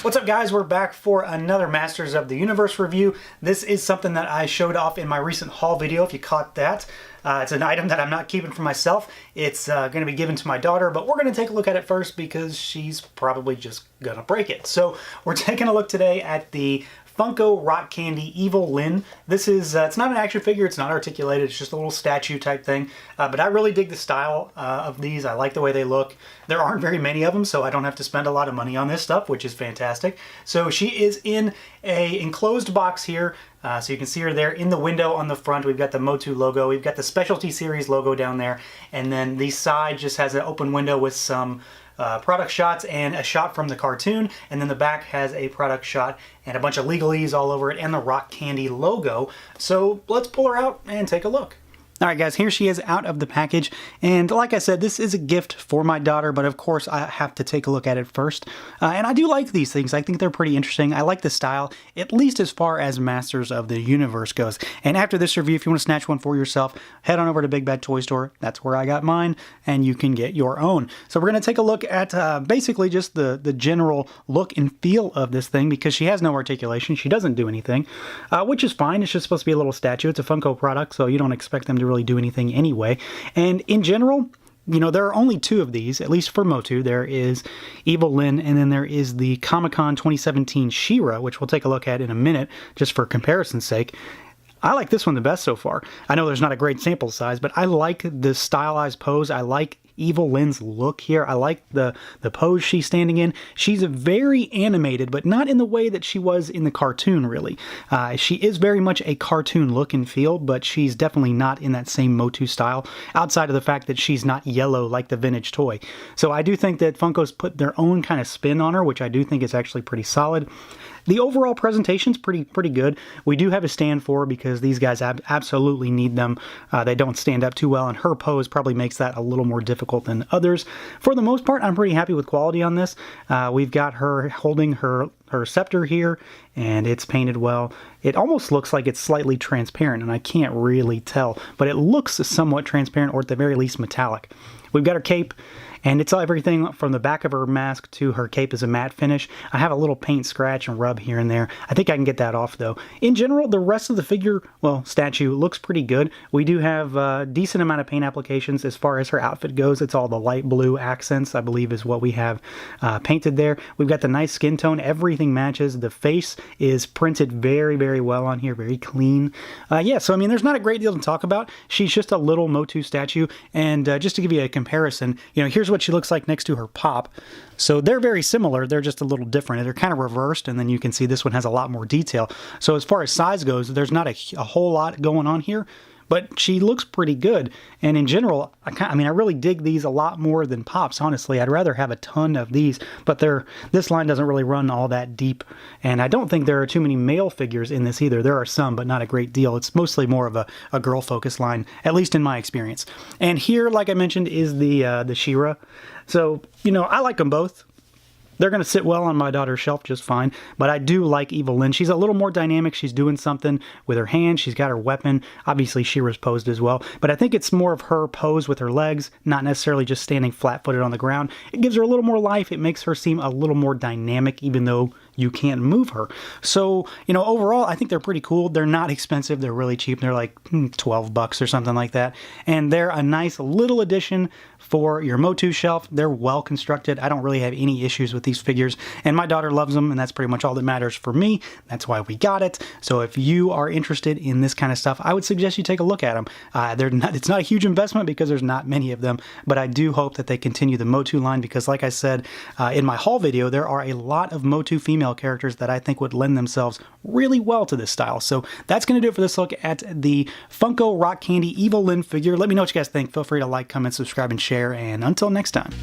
What's up, guys? We're back for another Masters of the Universe review. This is something that I showed off in my recent haul video, if you caught that. It's an item that I'm not keeping for myself. It's going to be given to my daughter, but we're going to take a look at it first because she's probably just going to break it. So we're taking a look today at the Funko Rock Candy Evil-Lyn. This is, it's not an action figure, it's not articulated, it's just a little statue type thing. But I really dig the style of these. I like the way they look. There aren't very many of them, so I don't have to spend a lot of money on this stuff, which is fantastic. So she is in a enclosed box here. So you can see her there in the window on the front. We've got the Motu logo. We've got the Specialty Series logo down there. And then the side just has an open window with some product shots and a shot from the cartoon, and then the back has a product shot and a bunch of legalese all over it and the Rock Candy logo. So let's pull her out and take a look. Alright guys, here she is out of the package, and like I said, this is a gift for my daughter, but of course I have to take a look at it first. And I do like these things. I think they're pretty interesting. I like the style, at least as far as Masters of the Universe goes. And after this review, if you want to snatch one for yourself, head on over to Big Bad Toy Store. That's where I got mine, and you can get your own. So we're going to take a look at basically just the general look and feel of this thing, because she has no articulation. She doesn't do anything, which is fine. It's just supposed to be a little statue. It's a Funko product, so you don't expect them to really do anything anyway. And in general, you know, there are only two of these, at least for Motu. There is Evil-Lyn, and then there is the Comic-Con 2017 She-Ra, which we'll take a look at in a minute, just for comparison's sake. I like this one the best so far. I know there's not a great sample size, but I like the stylized pose. I like Evil-Lyn's look here. I like the pose she's standing in. She's very animated, but not in the way that she was in the cartoon, really. She is very much a cartoon look and feel, but she's definitely not in that same Motu style, outside of the fact that she's not yellow like the vintage toy. So I do think that Funko's put their own kind of spin on her, which I do think is actually pretty solid. The overall presentation's pretty good. We do have a stand for her because these guys absolutely need them. They don't stand up too well, and her pose probably makes that a little more difficult than others. For the most part, I'm pretty happy with quality on this. We've got her holding her scepter here, and it's painted well. It almost looks like it's slightly transparent, and I can't really tell, but it looks somewhat transparent, or at the very least metallic. We've got her cape, and it's everything from the back of her mask to her cape is a matte finish. I have a little paint scratch and rub here and there. I think I can get that off though. In general, the rest of the figure, well, statue, looks pretty good. We do have a decent amount of paint applications as far as her outfit goes. It's all the light blue accents, I believe, is what we have painted there. We've got the nice skin tone. Everything matches. The face is printed very, very well on here. Very clean. Yeah, so I mean, there's not a great deal to talk about. She's just a little Motu statue. And just to give you a comparison, you know, here's what she looks like next to her pop. So they're very similar, they're just a little different. They're kind of reversed, and then you can see this one has a lot more detail. So as far as size goes, there's not a whole lot going on here, but she looks pretty good. And in general, I mean, I really dig these a lot more than Pops, honestly. I'd rather have a ton of these, but this line doesn't really run all that deep. And I don't think there are too many male figures in this either. There are some, but not a great deal. It's mostly more of a girl-focused line, at least in my experience. And here, like I mentioned, is the She-Ra. So, you know, I like them both. They're going to sit well on my daughter's shelf just fine, but I do like Evil-Lyn. She's a little more dynamic. She's doing something with her hand. She's got her weapon. Obviously, She-Ra's posed as well, but I think it's more of her pose with her legs, not necessarily just standing flat-footed on the ground. It gives her a little more life. It makes her seem a little more dynamic, even though you can't move her. So, you know, overall, I think they're pretty cool. They're not expensive. They're really cheap. They're like 12 bucks or something like that. And they're a nice little addition for your Motu shelf. They're well constructed. I don't really have any issues with these figures, and my daughter loves them, and that's pretty much all that matters for me. That's why we got it. So if you are interested in this kind of stuff, I would suggest you take a look at them. It's not a huge investment because there's not many of them, but I do hope that they continue the Motu line, because like I said in my haul video, there are a lot of Motu female characters that I think would lend themselves really well to this style. So that's going to do it for this look at the Funko Rock Candy Evil-Lyn figure. Let me know what you guys think. Feel free to like, comment, subscribe, and share, and until next time.